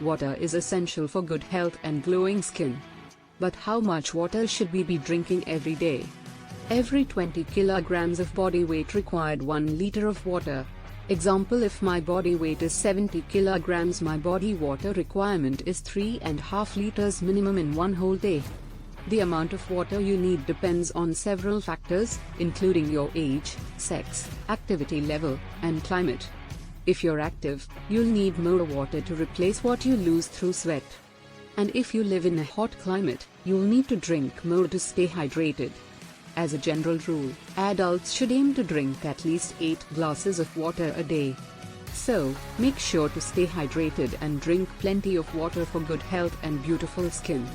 Water is essential for good health and glowing skin. But how much water should we be drinking every day? Every 20 kilograms of body weight required 1 liter of water. Example, if my body weight is 70 kilograms, my body water requirement is 3.5 liters minimum in one whole day. The amount of water you need depends on several factors, including your age, sex, activity level, and climate. If you're active, you'll need more water to replace what you lose through sweat. And if you live in a hot climate, you'll need to drink more to stay hydrated. As a general rule, adults should aim to drink at least 8 glasses of water a day. So, make sure to stay hydrated and drink plenty of water for good health and beautiful skin.